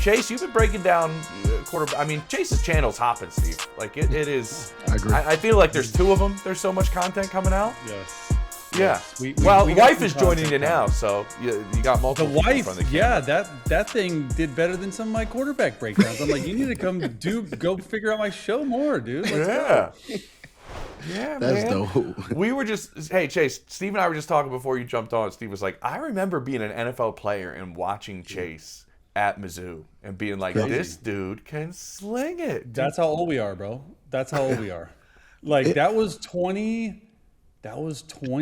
Chase, you've been breaking down quarterback. I mean, Chase's channel's hopping, Steve. Like, it is. I agree. I feel like there's two of them. There's so much content coming out. Yes. Yeah. We wife is joining you now, so you got multiple. The wife, from the yeah, that thing did better than some of my quarterback breakdowns. I'm like, you need to go figure out my show more, dude. Let's go. Yeah, That's man. dope. We were just, hey, Chase, Steve and I were just talking before you jumped on. Steve was like, I remember being an NFL player and watching Chase at Mizzou and being like, this dude can sling it. Dude. That's how old we are, bro. That's how old we are. Like, that was 20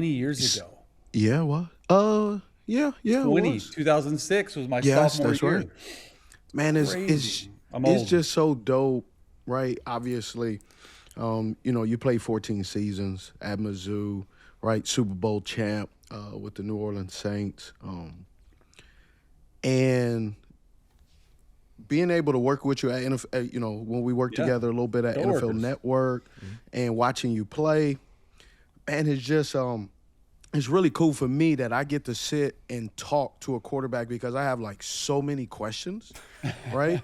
years ago. Yeah, what? Yeah. 2006 was my Yes, sophomore that's year. right. Man, it's just so dope, right? Obviously, you played 14 seasons at Mizzou, right? Super Bowl champ with the New Orleans Saints, and being able to work with you at NFL, when we worked together a little bit at NFL Network, and watching you play, man, it's just it's really cool for me that I get to sit and talk to a quarterback because I have like so many questions, right,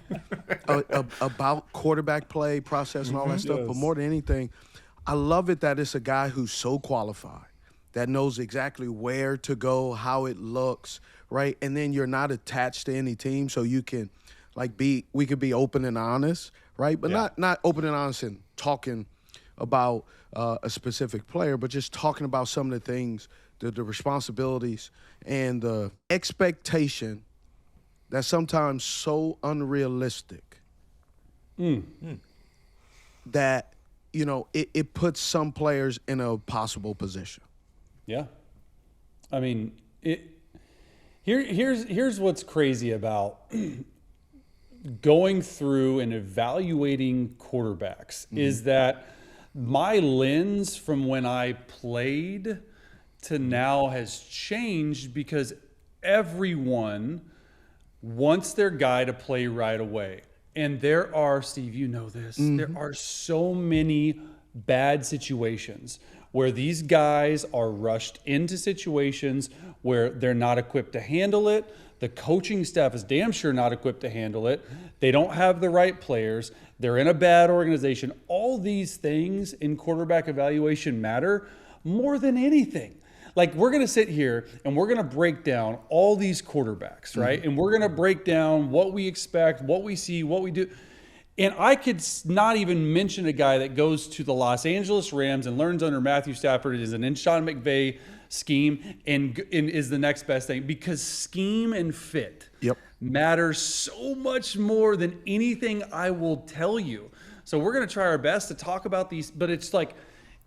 about quarterback play process and all that stuff. Yes. But more than anything, I love it that it's a guy who's so qualified, that knows exactly where to go, how it looks, right, and then you're not attached to any team, so you can we could be open and honest, right, but not open and honest and talking about a specific player, but just talking about some of the things, the responsibilities, and the expectation that's sometimes so unrealistic that, it puts some players in a possible position. Yeah. I mean, here's what's crazy about going through and evaluating quarterbacks is that my lens from when I played to now has changed because everyone wants their guy to play right away. And there are, Steve, you know this, there are so many bad situations where these guys are rushed into situations where they're not equipped to handle it. The coaching staff is damn sure not equipped to handle it. They don't have the right players. They're in a bad organization. All these things in quarterback evaluation matter more than anything. Like, we're going to sit here and we're going to break down all these quarterbacks, right? And we're going to break down what we expect, what we see, what we do. And I could not even mention a guy that goes to the Los Angeles Rams and learns under Matthew Stafford is an Sean McVay scheme and is the next best thing, because scheme and fit matters so much more than anything I will tell you. So we're going to try our best to talk about these, but it's like,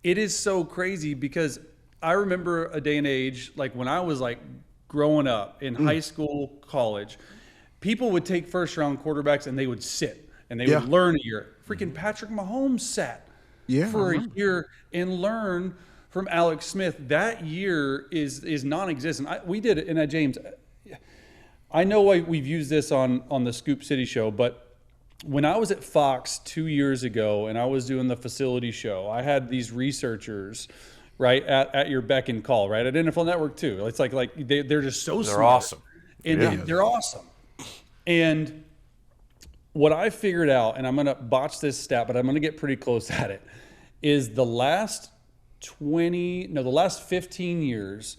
it is so crazy because I remember a day and age, like when I was like growing up in high school, college, people would take first round quarterbacks and they would sit and they would learn a year. Freaking Patrick Mahomes sat for a year and learn from Alex Smith. That year is non-existent. We did it, and James, I know we've used this on the Scoop City show, but when I was at Fox 2 years ago and I was doing the facility show, I had these researchers, right, at your beck and call, right, at NFL Network too. It's like they're just so smart. They're awesome. And they're awesome. And what I figured out, and I'm going to botch this stat, but I'm going to get pretty close at it, is the last 15 years,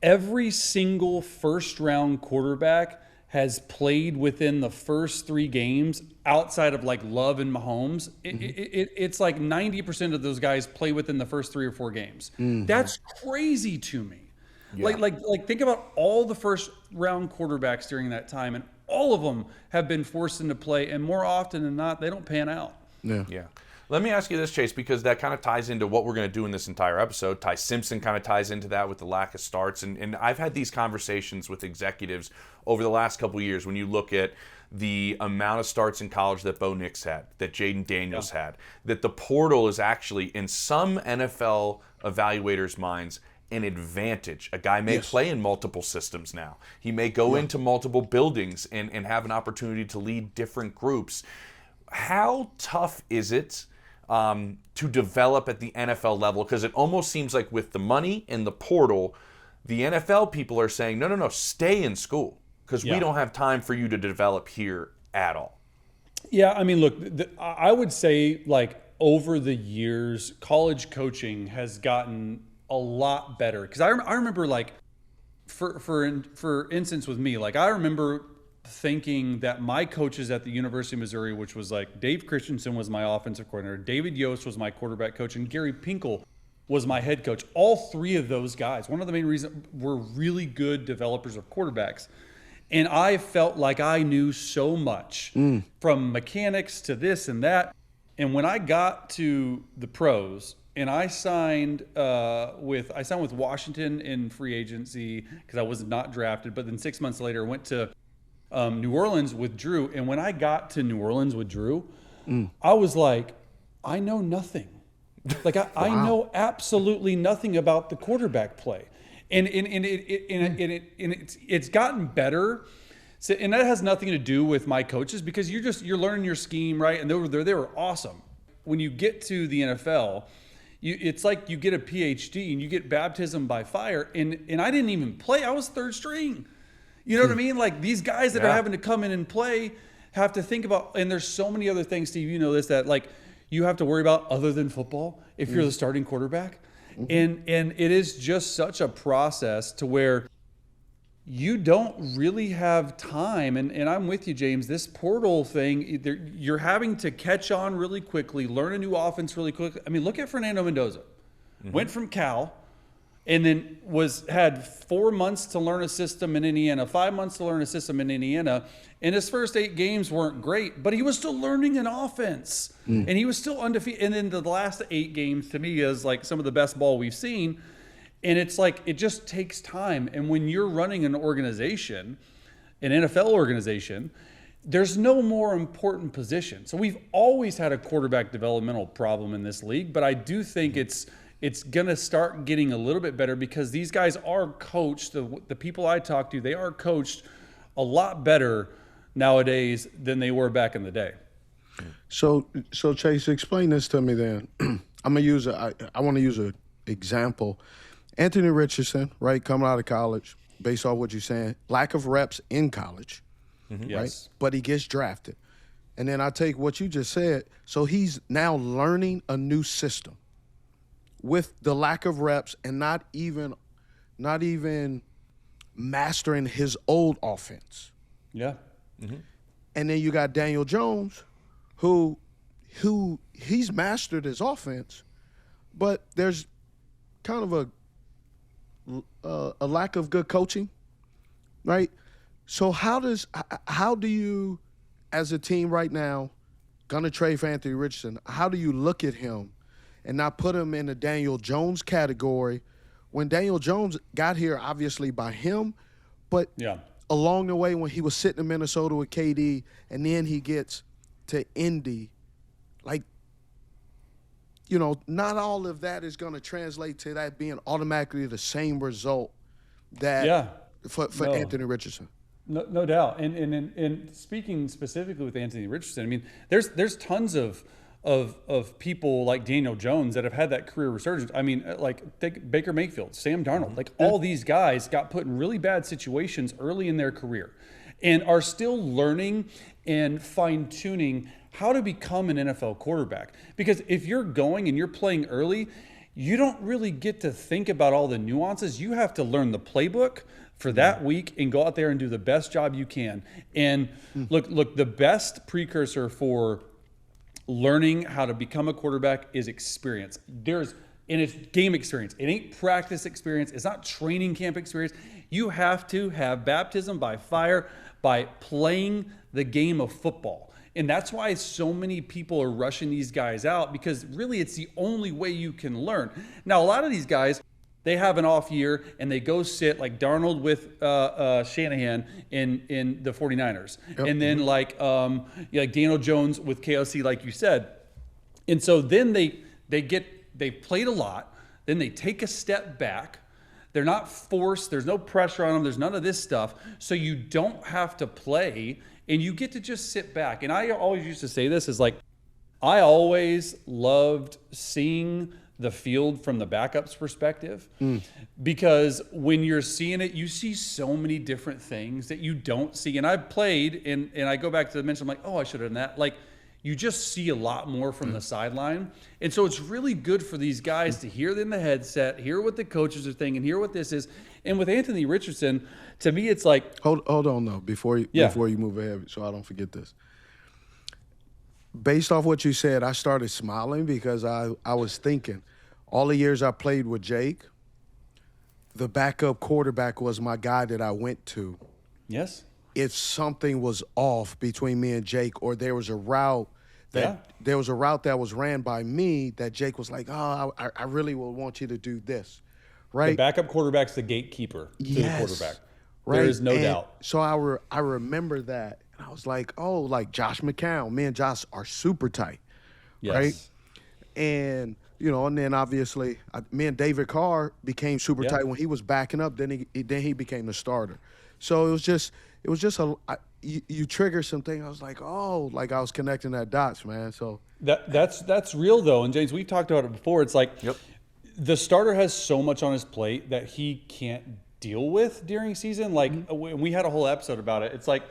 every single first-round quarterback has played within the first 3 games outside of like Love and Mahomes. It's like 90% of those guys play within the first 3 or 4 games. That's crazy to me. Yeah. Like think about all the first-round quarterbacks during that time, and all of them have been forced into play, and more often than not, they don't pan out. Yeah. Let me ask you this, Chase, because that kind of ties into what we're going to do in this entire episode. Ty Simpson kind of ties into that with the lack of starts. And I've had these conversations with executives over the last couple of years when you look at the amount of starts in college that Bo Nix had, that Jaden Daniels had, that the portal is actually, in some NFL evaluators' minds, an advantage. A guy may play in multiple systems now. He may go into multiple buildings and have an opportunity to lead different groups. How tough is it to develop at the NFL level? Because it almost seems like with the money and the portal, the NFL people are saying, no, stay in school. because we don't have time for you to develop here at all. Yeah, I mean, look, I would say like over the years, college coaching has gotten a lot better. Because I remember like, for instance with me, like I remember thinking that my coaches at the University of Missouri, which was like Dave Christensen was my offensive coordinator, David Yost was my quarterback coach, and Gary Pinkel was my head coach. All three of those guys, one of the main reasons, were really good developers of quarterbacks. And I felt like I knew so much from mechanics to this and that. And when I got to the pros and I signed with Washington in free agency because I was not drafted, but then 6 months later went to New Orleans with Drew. And when I got to New Orleans with Drew, I was like, I know nothing. Like I know absolutely nothing about the quarterback play. And it's gotten better. So, and that has nothing to do with my coaches because you're learning your scheme, right? And they were awesome. When you get to the NFL, it's like you get a PhD and you get baptism by fire. And I didn't even play. I was third string. You know what I mean? Like these guys that are having to come in and play have to think about, and there's so many other things, Steve, you know this, that like you have to worry about other than football if you're the starting quarterback. And it is just such a process to where you don't really have time. And I'm with you, James. This portal thing, you're having to catch on really quickly, learn a new offense really quickly. I mean, look at Fernando Mendoza. Went from Cal and then had 4 months to learn a system in Indiana, 5 months to learn a system in Indiana. And his first 8 games weren't great, but he was still learning an offense. And he was still undefeated. And then the last 8 games to me is like some of the best ball we've seen. And it's like, it just takes time. And when you're running an organization, an NFL organization, there's no more important position. So we've always had a quarterback developmental problem in this league, but I do think it's going to start getting a little bit better because these guys are coached. The people I talk to, they are coached a lot better nowadays than they were back in the day. So Chase, explain this to me then. I want to use an example. Anthony Richardson, right, coming out of college, based on what you're saying, lack of reps in college, right? Yes. But he gets drafted. And then I take what you just said, so he's now learning a new system with the lack of reps and not even mastering his old offense. Yeah. And then you got Daniel Jones, who he's mastered his offense, but there's kind of a lack of good coaching, right? So how do you, as a team right now, gonna trade for Anthony Richardson, how do you look at him and not put him in the Daniel Jones category when Daniel Jones got here obviously by him, but along the way when he was sitting in Minnesota with KD and then he gets to Indy, like, you know, not all of that is going to translate to that being automatically the same result that for Anthony Richardson. No doubt. And speaking specifically with Anthony Richardson, I mean, there's tons of people like Daniel Jones that have had that career resurgence. I mean, like think Baker Mayfield, Sam Darnold, like all these guys got put in really bad situations early in their career and are still learning and fine-tuning how to become an NFL quarterback. Because if you're going and you're playing early, you don't really get to think about all the nuances. You have to learn the playbook for that week and go out there and do the best job you can. And look, the best precursor for learning how to become a quarterback is experience. And it's game experience. It ain't practice experience. It's not training camp experience. You have to have baptism by fire by playing the game of football. And that's why so many people are rushing these guys out because really it's the only way you can learn. Now, a lot of these guys, they have an off year and they go sit like Darnold with Shanahan in the 49ers. Yep. And then like Daniel Jones with KOC, like you said. And so then they played a lot. Then they take a step back. They're not forced. There's no pressure on them. There's none of this stuff. So you don't have to play and you get to just sit back. And I always used to say this is like, I always loved seeing the field from the backup's perspective, because when you're seeing it, you see so many different things that you don't see. And I've played, and I go back to the mention, I'm like, oh, I should have done that. Like, you just see a lot more from the sideline. And so it's really good for these guys to hear it in the headset, hear what the coaches are thinking, hear what this is. And with Anthony Richardson, to me, it's like, hold on though, before you move ahead, so I don't forget this. Based off what you said, I started smiling because I was thinking, all the years I played with Jake, the backup quarterback was my guy that I went to. yes, If something was off between me and Jake, or there was a route that was ran by me that Jake was like, oh, I really will want you to do this, right? the backup quarterback's the gatekeeper to the quarterback. Right. There is no doubt. So I remember that. And I was like, oh, like Josh McCown. Me and Josh are super tight, Yes. right? And, and then obviously me and David Carr became super tight when he was backing up. Then he became the starter. So it was just you trigger something. I was like, oh, like I was connecting that dots, man. So That's real though. And James, we've talked about it before. It's like the starter has so much on his plate that he can't deal with during season. Like we had a whole episode about it. It's like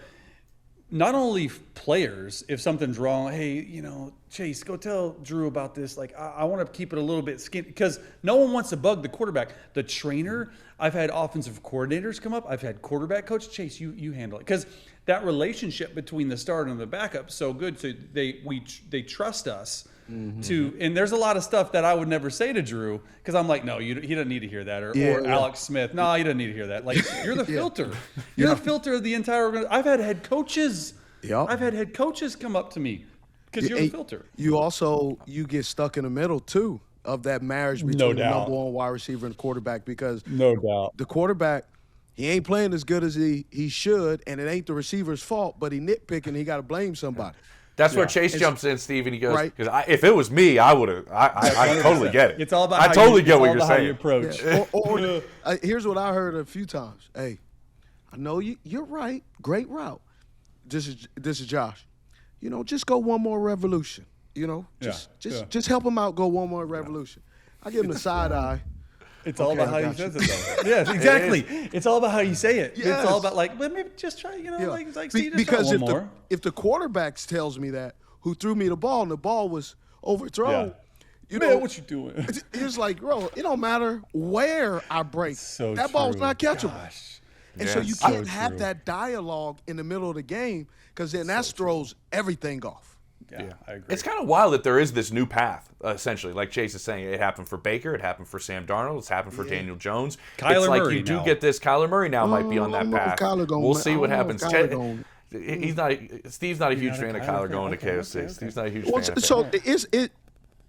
not only players, if something's wrong, hey, Chase, go tell Drew about this. Like, I want to keep it a little bit skinny because no one wants to bug the quarterback. The trainer, I've had offensive coordinators come up. I've had quarterback coach. Chase, you handle it. Because that relationship between the starter and the backup is so good. So they trust us to, and there's a lot of stuff that I would never say to Drew because I'm like, no, he doesn't need to hear that. Or Alex Smith, no, he doesn't need to hear that. Like, you're the filter. You're the filter of the entire organization. I've had head coaches. I've had head coaches come up to me because you're the filter. You get stuck in the middle too of that marriage between the number one wide receiver and quarterback because the quarterback, he ain't playing as good as he should, and it ain't the receiver's fault, but he nitpicking, he got to blame somebody. That's where Chase jumps in, Steve, and he goes, because if it was me, I would have. I totally get it. It's all about I totally get what you're saying. You approach. Or here's what I heard a few times. Hey, I know you're right. Great route. This is Josh. Just go one more revolution. Just help him out. Go one more revolution. I give him the side eye. It's all about how you say it, though. Yes, exactly. It's all about how you say it. Yes. It's all about let me just try. Like Steve, because if the quarterback tells me that, who threw me the ball and the ball was overthrown, man, what you doing? It's like, bro, it don't matter where I break. That ball's not catchable. Gosh. And so you can't have that dialogue in the middle of the game because then that throws everything off. Yeah, I agree. It's kind of wild that there is this new path, essentially. Like Chase is saying, it happened for Baker, it happened for Sam Darnold, it's happened for Daniel Jones. Kyler it's like Murray you do now. get this. Kyler Murray now might be on that path. We'll see what happens. Steve's not a huge fan of Kyler going to KOC. Okay. Steve's not a huge fan of him. So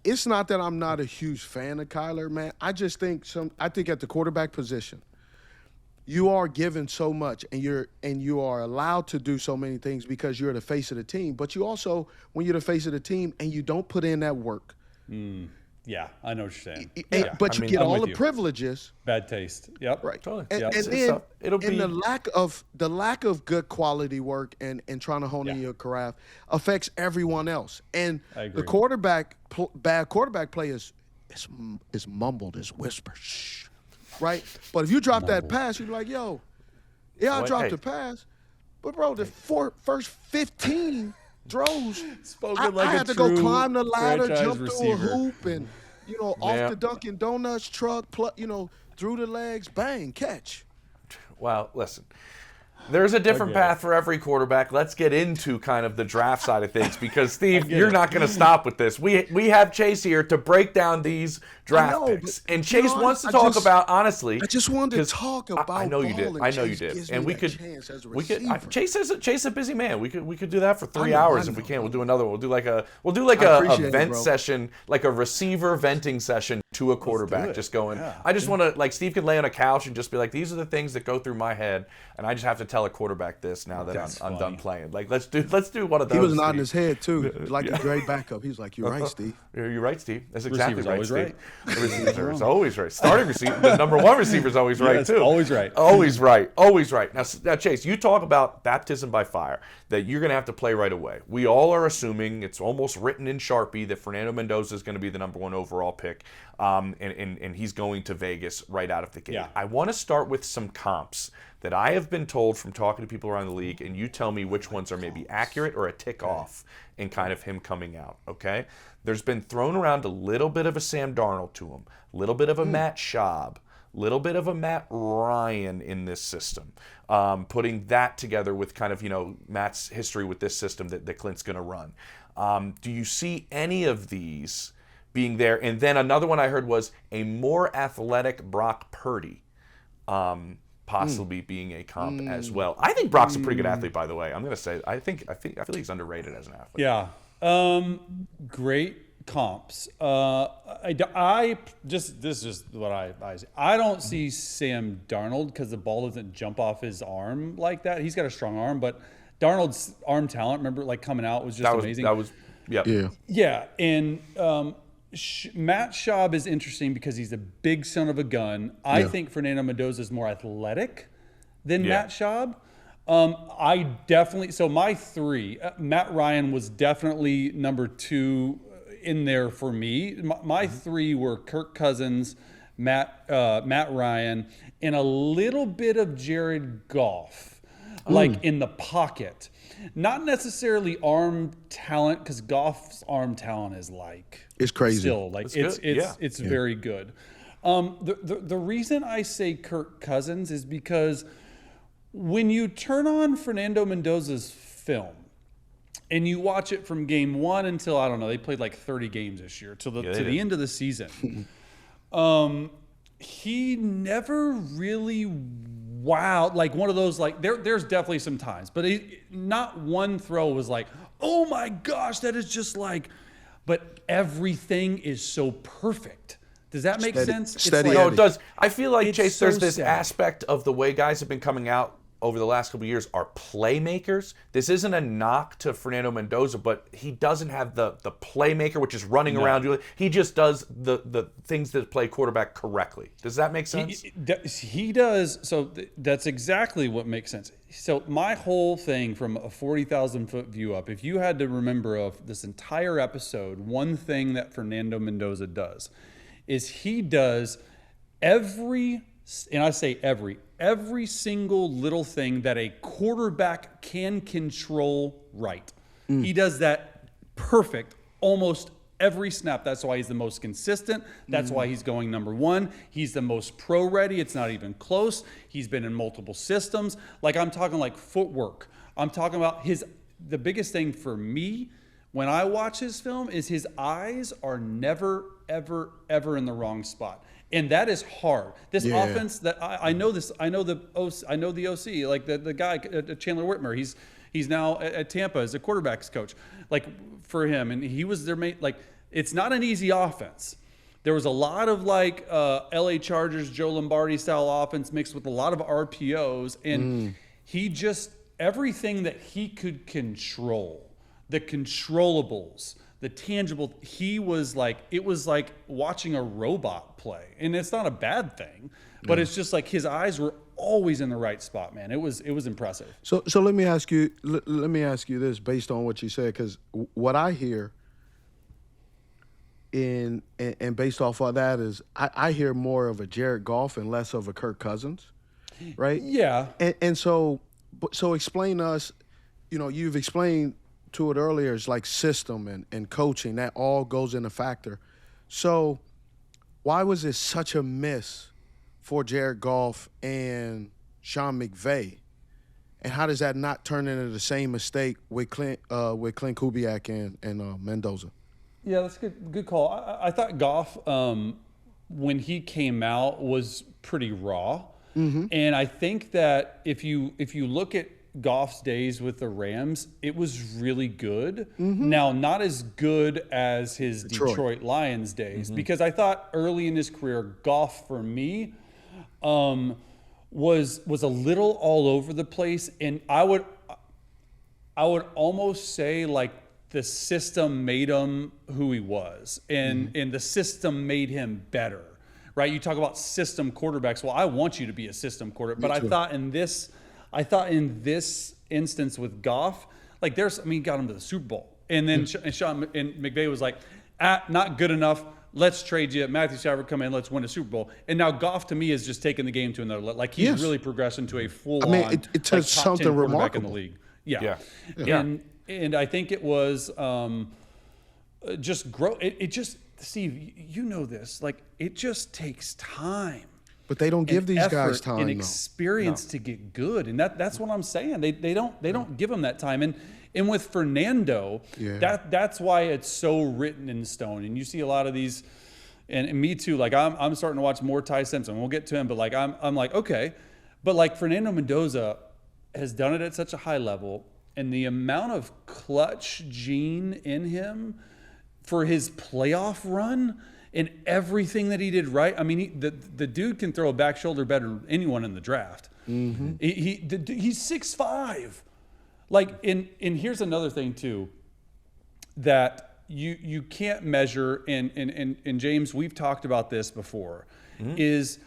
it's not that I'm not a huge fan of Kyler, man. I just think at the quarterback position, you are given so much, and you are allowed to do so many things because you're the face of the team. But you also, when you're the face of the team and you don't put in that work. Yeah, I know what you're saying. But you get all the privileges. Bad taste. Yep. Right. Totally. And then the lack of good quality work and trying to hone in your craft affects everyone else. And the bad quarterback play is mumbled, is whispered. Shh. Right? But if you drop that pass, you'd be like, yo, I dropped the pass. But, bro, the first 15 throws, I had to go climb the ladder, jump through a hoop, and, off the Dunkin' Donuts truck, through the legs, bang, catch. Well, listen. There's a different path for every quarterback. Let's get into kind of the draft side of things because, Steve, you're not going to stop with this. We have Chase here to break down these draft picks. And Chase wants to talk about, honestly. I just wanted to talk about I know you did. I know you did. And we could Chase is a busy man. We could do that for 3 hours if we can. We'll do another one. We'll do like a vent session, like a receiver venting session to a quarterback. Just going. I just want to, like, Steve could lay on a couch and just be like, these are the things that go through my head, and I just have to tell a quarterback this now that That's I'm funny. done playing. Like, let's do one of those. He was nodding Steve. his head too, like a great backup. He was like, "You're right, Steve." You're right, Steve. That's exactly Receiver's right, always Steve. The receiver's always right. Starting receiver, the number one receiver's always right Yes, too. always right. Always right. Always right. Now, Chase, you talk about baptism by fire, that you're going to have to play right away. We all are assuming, it's almost written in Sharpie, that Fernando Mendoza is going to be the number one overall pick, and he's going to Vegas right out of the gate. Yeah. I want to start with some comps that I have been told from talking to people around the league, and you tell me which ones are maybe accurate or a tick off in kind of him coming out, okay? There's been thrown around a little bit of a Sam Darnold to him, a little bit of a Matt Schaub, little bit of a Matt Ryan in this system. Putting that together with kind of, Matt's history with this system that Clint's going to run. Do you see any of these being there? And then another one I heard was a more athletic Brock Purdy. Possibly being a comp as well. I think Brock's a pretty good athlete, by the way. I'm going to say I feel like he's underrated as an athlete. Yeah. Great comps. This is just what I see. I don't see Sam Darnold because the ball doesn't jump off his arm like that. He's got a strong arm, but Darnold's arm talent, remember, like coming out was just amazing. Yeah. And Matt Schaub is interesting because he's a big son of a gun. I think Fernando Mendoza is more athletic than Matt Schaub. So my three, Matt Ryan was definitely number two in there for me. My three were Kirk Cousins, Matt Ryan, and a little bit of Jared Goff, like in the pocket. Not necessarily arm talent, because Goff's arm talent is like it's crazy. Still, like it's very good. The reason I say Kirk Cousins is because when you turn on Fernando Mendoza's film and you watch it from game one until, I don't know, they played like 30 games this year to the end of the season. He never really wowed, like one of those, like there's definitely some times, but not one throw was like, oh my gosh, that is just like, but everything is so perfect. Does that make sense? Steady. No, it does. I feel like, Chase, so there's this steady. aspect of the way guys have been coming out over the last couple of years are playmakers. This isn't a knock to Fernando Mendoza, but he doesn't have the playmaker, which is running around you. He just does the things that play quarterback correctly. Does that make sense? He does. So that's exactly what makes sense. So my whole thing from a 40,000-foot view up, if you had to remember of this entire episode, one thing that Fernando Mendoza does is he does every single little thing that a quarterback can control right. He does that perfect almost every snap. That's why he's the most consistent. That's why he's going number one. He's the most pro-ready. It's not even close. He's been in multiple systems. Like, I'm talking like footwork. I'm talking about the biggest thing for me when I watch his film is his eyes are never, ever, ever in the wrong spot. And that is hard. This offense that I know this, I know the OC, like the guy, Chandler Whitmer, he's now at Tampa as a quarterback's coach, like for him. And he was their mate. Like, it's not an easy offense. There was a lot of like LA Chargers, Joe Lombardi style offense mixed with a lot of RPOs. And he just, everything that he could control, the controllables, the tangible, it was like watching a robot play. And it's not a bad thing, but it's just like his eyes were always in the right spot, man. It was impressive. So let me ask you this based on what you said, because what I hear and based off of that is I hear more of a Jared Goff and less of a Kirk Cousins, right? Yeah. And so explain to us, you've explained to it earlier, it's like system and coaching, that all goes in a factor. So why was it such a miss for Jared Goff and Sean McVay? And how does that not turn into the same mistake with Clint Kubiak and Mendoza? Yeah, that's a good call. I thought Goff, when he came out, was pretty raw. And I think that if you look at Goff's days with the Rams, it was really good. Now, not as good as his Detroit Lions days, because I thought early in his career, Goff, for me, was a little all over the place, and I would almost say like the system made him who he was, and the system made him better, right? You talk about system quarterbacks. Well, I want you to be a system quarterback, but I thought in this instance with Goff, like got him to the Super Bowl, and then Sean and McVay was like, not good enough. Let's trade you. Matthew Stafford, come in. Let's win a Super Bowl. And now Goff, to me, is just taking the game to another level. Like he's really progressing to a full-on. It took something remarkable in the league. Yeah. And I think it was just grow. It just, Steve, you know this. Like it just takes time. But they don't give these guys time and experience to get good, and that's what I'm saying. They don't give them that time. And with Fernando, that's why it's so written in stone. And you see a lot of these, and me too. Like I'm starting to watch more Ty Simpson. We'll get to him, but like I'm like, okay, but like Fernando Mendoza has done it at such a high level, and the amount of clutch gene in him for his playoff run and everything that he did right. I mean, the dude can throw a back shoulder better than anyone in the draft. Mm-hmm. He's 6'5". Like, and here's another thing too, that you can't measure, and James, we've talked about this before, is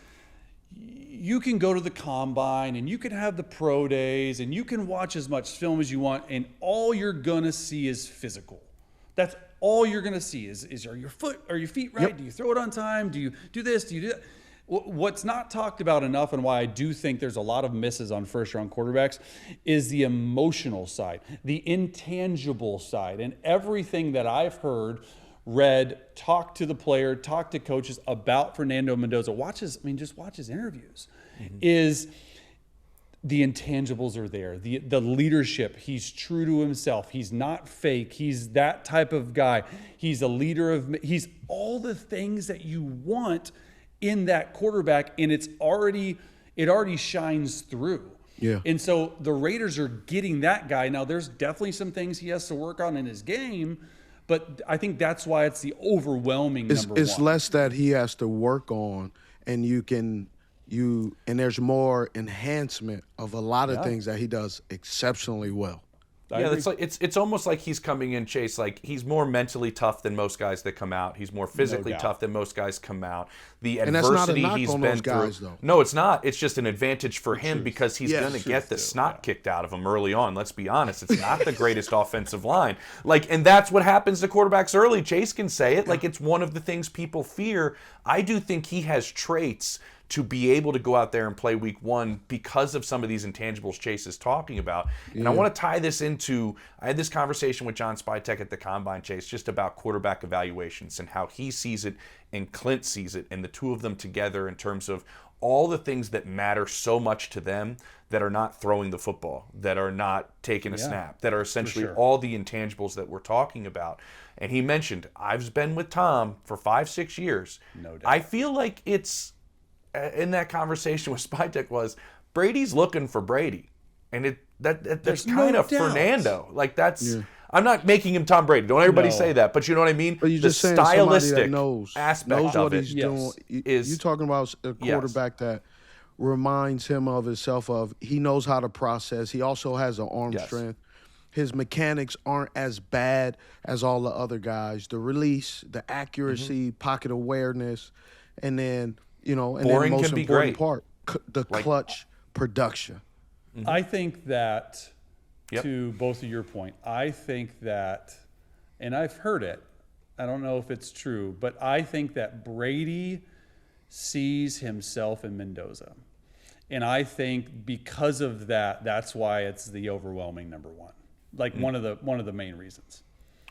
you can go to the combine and you can have the pro days and you can watch as much film as you want, and all you're gonna see is physical. That's all you're gonna see is are your feet right? Yep. Do you throw it on time? Do you do this? Do you do that? What's not talked about enough, and why I do think there's a lot of misses on first-round quarterbacks, is the emotional side, the intangible side, and everything that I've heard, read, talked to the player, talked to coaches about Fernando Mendoza. Just watch his interviews. Is the intangibles are there. The leadership. He's true to himself. He's not fake. He's that type of guy. He's a leader he's all the things that you want in that quarterback, and it already shines through. Yeah. And so the Raiders are getting that guy. Now there's definitely some things he has to work on in his game, but I think that's why it's the overwhelming number one. It's less that he has to work on, and and there's more enhancement of a lot of things that he does exceptionally well. It's almost like he's coming in, Chase, like he's more mentally tough than most guys that come out. He's more physically tough than most guys come out. The adversity he's been through. No, it's not. It's just an advantage for him because he's going to get the snot kicked out of him early on. Let's be honest. It's not the greatest offensive line. And that's what happens to quarterbacks early. Chase can say it. Like, it's one of the things people fear. I do think he has traits to be able to go out there and play week one because of some of these intangibles Chase is talking about. And I want to tie this into, I had this conversation with John Spytek at the Combine, Chase, just about quarterback evaluations and how he sees it and Clint sees it, and the two of them together in terms of all the things that matter so much to them that are not throwing the football, that are not taking a snap, that are essentially all the intangibles that we're talking about. And he mentioned, I've been with Tom for 5-6 years. No doubt. I feel like it's, in that conversation with Spytek, was Brady's looking for Brady, and that's kind of Fernando. Like that's I'm not making him Tom Brady. Don't everybody say that, but you know what I mean. But you're the just saying stylistic somebody that knows of what it he's doing. You're talking about a quarterback that reminds him of himself. Of he knows how to process. He also has an arm strength. His mechanics aren't as bad as all the other guys. The release, the accuracy, pocket awareness, and then. And then the most important part, the clutch production. I think that, to both of your point, I think that, and I've heard it, I don't know if it's true, but I think that Brady sees himself in Mendoza. And I think because of that, that's why it's the overwhelming number one. Like one of the main reasons.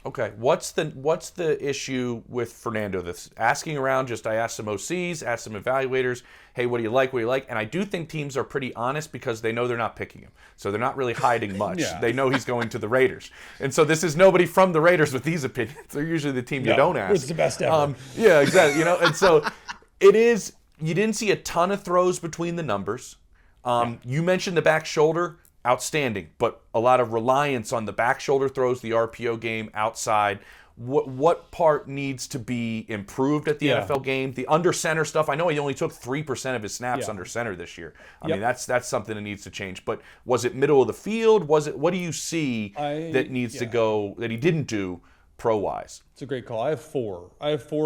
Okay, what's the issue with Fernando? That's asking around. I asked some OCs, asked some evaluators. Hey, what do you like? What do you like? And I do think teams are pretty honest because they know they're not picking him, so they're not really hiding much. They know he's going to the Raiders, and so this is nobody from the Raiders with these opinions. They're usually the team you don't ask. It's the best ever. Yeah, exactly. And so it is. You didn't see a ton of throws between the numbers. You mentioned the back shoulder. Outstanding, but a lot of reliance on the back shoulder throws, the RPO game outside. what part needs to be improved at the NFL game? The under center stuff. I know he only took 3% of his snaps under center this year. I mean, that's something that needs to change. But was it middle of the field? Was it? What do you see that needs to go that he didn't do pro wise? It's a great call. I have four.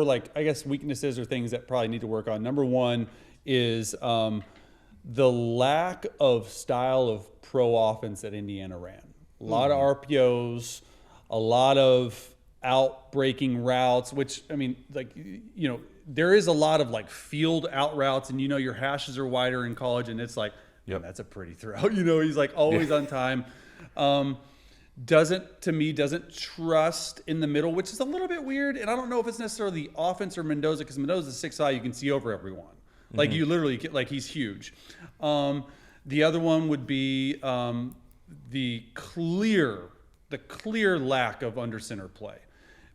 Like, I guess, weaknesses or things that probably need to work on. Number one is the lack of style of pro offense that Indiana ran. A lot of RPOs, a lot of out breaking routes, which, I mean, like, you know, there is a lot of like field out routes, and, you know, your hashes are wider in college, and it's like, that's a pretty throw. You know, he's like always on time. Doesn't trust in the middle, which is a little bit weird. And I don't know if it's necessarily the offense or Mendoza, because Mendoza's 6'5", you can see over everyone. Like, you literally, like, he's huge. The other one would be the clear lack of under center play.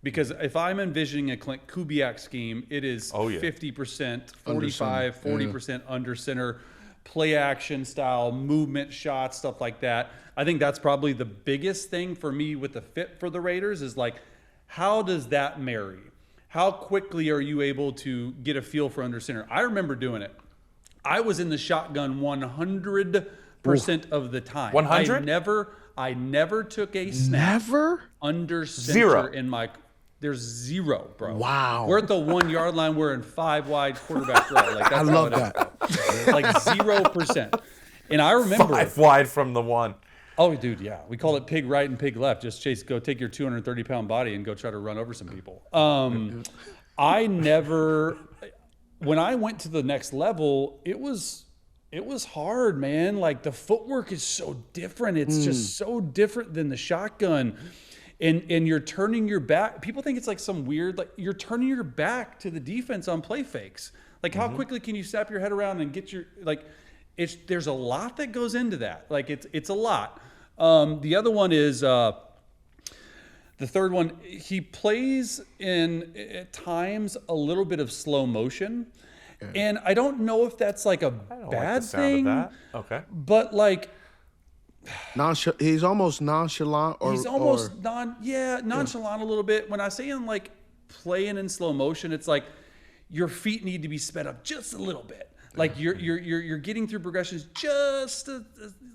Because if I'm envisioning a Clint Kubiak scheme, it is 50%, 45, 40% under center, play action style, movement shots, stuff like that. I think that's probably the biggest thing for me with the fit for the Raiders is, like, how does that marry? How quickly are you able to get a feel for under center? I remember doing it. I was in the shotgun 100% of the time. 100? I never took a snap under center. Zero. In my. There's zero, bro. Wow. We're at the 1 yard line. We're in 5 wide quarterback throw. Like, that's I love that. Like 0%. And I remember 5 wide from the 1. Oh, dude, yeah. We call it pig right and pig left. Just, Chase, go take your 230-pound body and go try to run over some people. I never, when I went to the next level, it was hard, man. Like, the footwork is so different. It's just so different than the shotgun. And you're turning your back. People think it's like some weird, like, you're turning your back to the defense on play fakes. Like, how quickly can you snap your head around and get your, like, there's a lot that goes into that. Like, it's a lot. The other one is, the third one, he plays in, at times, a little bit of slow motion. Yeah. And I don't know if that's like a bad thing. Of that. Okay. But, like, he's almost nonchalant. Nonchalant a little bit. When I say him, like, playing in slow motion, it's like your feet need to be sped up just a little bit. Like, you're getting through progressions just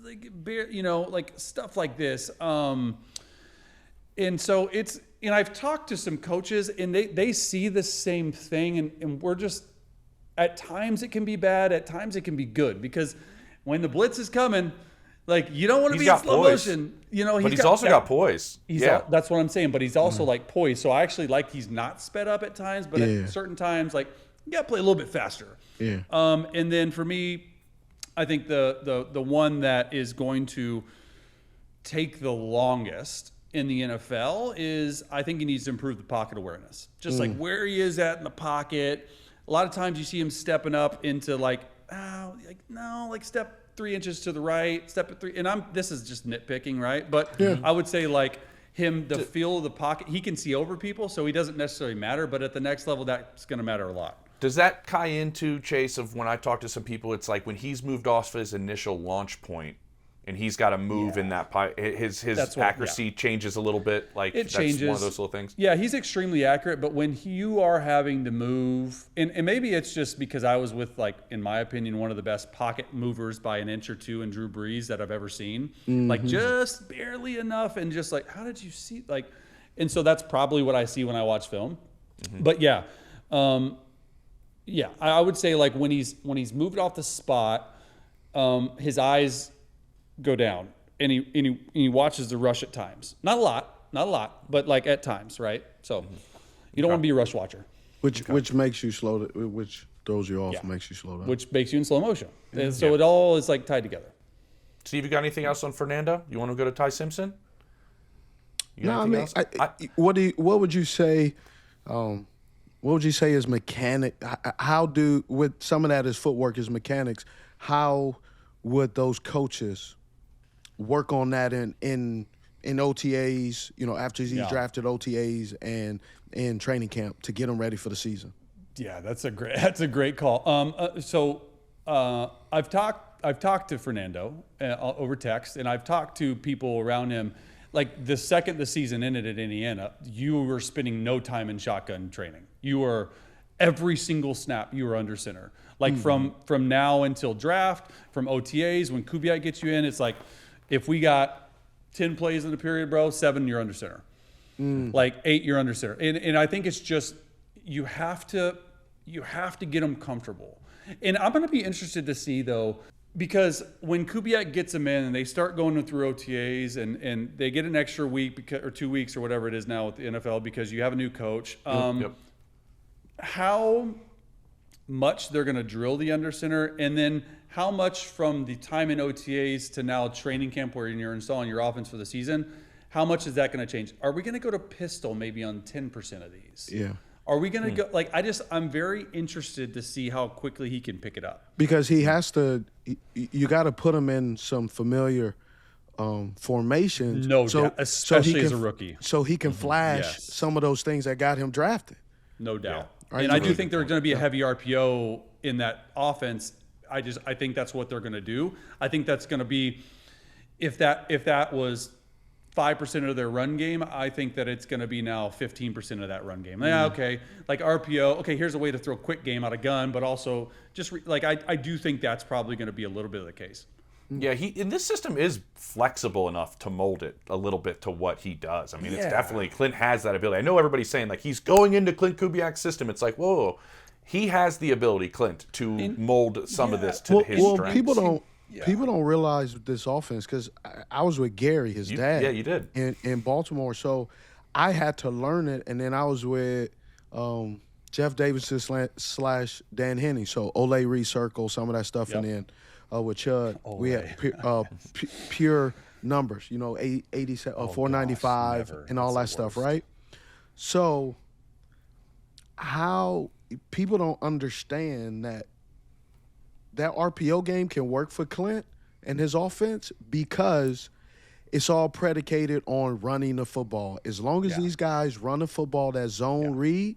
like, you know, like stuff like this. And so and I've talked to some coaches, and they see the same thing, and we're just, at times it can be bad, at times it can be good, because when the blitz is coming, like, you don't want to be in slow motion. You know, but he's also got poise. That's what I'm saying. But he's also like poised. So I actually like he's not sped up at times, but at certain times, like, you got to play a little bit faster. Yeah. And then for me, I think the one that is going to take the longest in the NFL is, I think he needs to improve the pocket awareness. Just like where he is at in the pocket. A lot of times you see him stepping up into step 3 inches to the right, step at 3. And this is just nitpicking, right? But I would say, like, the feel of the pocket, he can see over people, so he doesn't necessarily matter. But at the next level, that's going to matter a lot. Does that tie into, Chase, of when I talk to some people, it's like when he's moved off his initial launch point and he's got to move in that his accuracy changes a little bit. Like, it changes. One of those little things. Yeah, he's extremely accurate, but when you are having to move, and maybe it's just because I was with, like, in my opinion, one of the best pocket movers by an inch or two in Drew Brees that I've ever seen. Like, just barely enough, and just like, how did you see, like, and so that's probably what I see when I watch film. But I would say, like, when he's moved off the spot, his eyes go down, and he watches the rush at times. Not a lot, but, like, at times, right? So you don't want to be a rush watcher. Which makes you slow, which throws you off and makes you slow down. Which makes you in slow motion. And so it all is, like, tied together. Steve, you got anything else on Fernando? You want to go to Ty Simpson? What would you say? What would you say is mechanic? With some of that is footwork, is mechanics. How would those coaches work on that in OTAs? You know, after he's drafted, OTAs and in training camp to get him ready for the season. Yeah, that's a great call. I've talked to Fernando over text, and I've talked to people around him. like the second the season ended at Indiana, you were spending no time in shotgun training. You were every single snap you were under center. Like from now until draft, from OTAs, when Kubiak gets you in, it's like if we got 10 plays in the period, bro, 7 you're under center. Like 8 you're under center. And I think it's just you have to get them comfortable. And I'm going to be interested to see though, because when Kubiak gets them in and they start going through OTAs and they get an extra week or 2 weeks or whatever it is now with the NFL because you have a new coach, how much they're going to drill the under center, and then how much from the time in OTAs to now training camp where you're installing your offense for the season, how much is that going to change? Are we going to go to pistol maybe on 10% of these? Yeah. Are we going to go like I'm very interested to see how quickly he can pick it up. Because he has to you got to put him in some familiar formations. No doubt, especially as a rookie. So he can flash some of those things that got him drafted. No doubt. Yeah. And I do think there's going to be a heavy RPO in that offense. I think that's what they're going to do. I think that's going to be if that was 5% of their run game, I think that it's going to be now 15% of that run game. Yeah, okay. Like RPO, okay, here's a way to throw a quick game out of gun, but also just I do think that's probably going to be a little bit of the case. Yeah, and this system is flexible enough to mold it a little bit to what he does. I mean, it's definitely, Clint has that ability. I know everybody's saying, like, he's going into Clint Kubiak's system. It's like, whoa, he has the ability, Clint, to mold some of this to his strengths. People don't realize this offense, because I was with Gary, his dad. Yeah, you did. In Baltimore. So I had to learn it, and then I was with Jeff Davidson / Dan Henney. So Ole Reed Circle, some of that stuff, and then with Chud, we had pure numbers, 87, 495, and all that stuff, right? So how people don't understand that RPO game can work for Clint and his offense because it's all predicated on running the football. As long as these guys run the football, that zone read,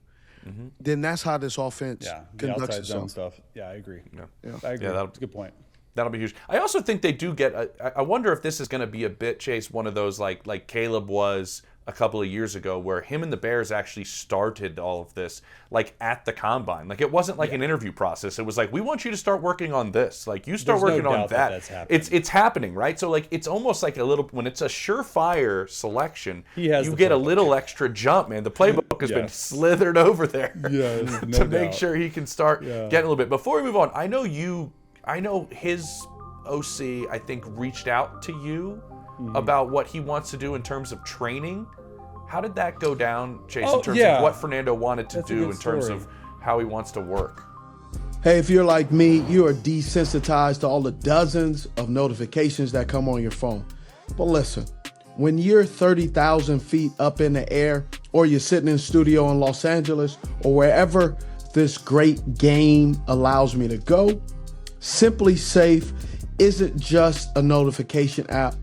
then that's how this offense conducts outside itself. Zone stuff. Yeah, I agree. Yeah. I agree. That's a good point. That'll be huge. I also think they do get. I wonder if this is going to be a bit, Chase, one of those like Caleb was a couple of years ago, where him and the Bears actually started all of this like at the combine. Like it wasn't like an interview process. It was like, we want you to start working on this. Like you start working on that. That's happening. It's happening, right? So like it's almost like a little, when it's a surefire selection, you get a little extra jump, man. The playbook has been slithered over there to make sure he can start getting a little bit. Before we move on, I know his OC, I think, reached out to you about what he wants to do in terms of training. How did that go down, Chase, in terms of what Fernando wanted to do in terms of how he wants to work? Hey, if you're like me, you are desensitized to all the dozens of notifications that come on your phone. But listen, when you're 30,000 feet up in the air, or you're sitting in studio in Los Angeles, or wherever this great game allows me to go, Simply Safe isn't just a notification app.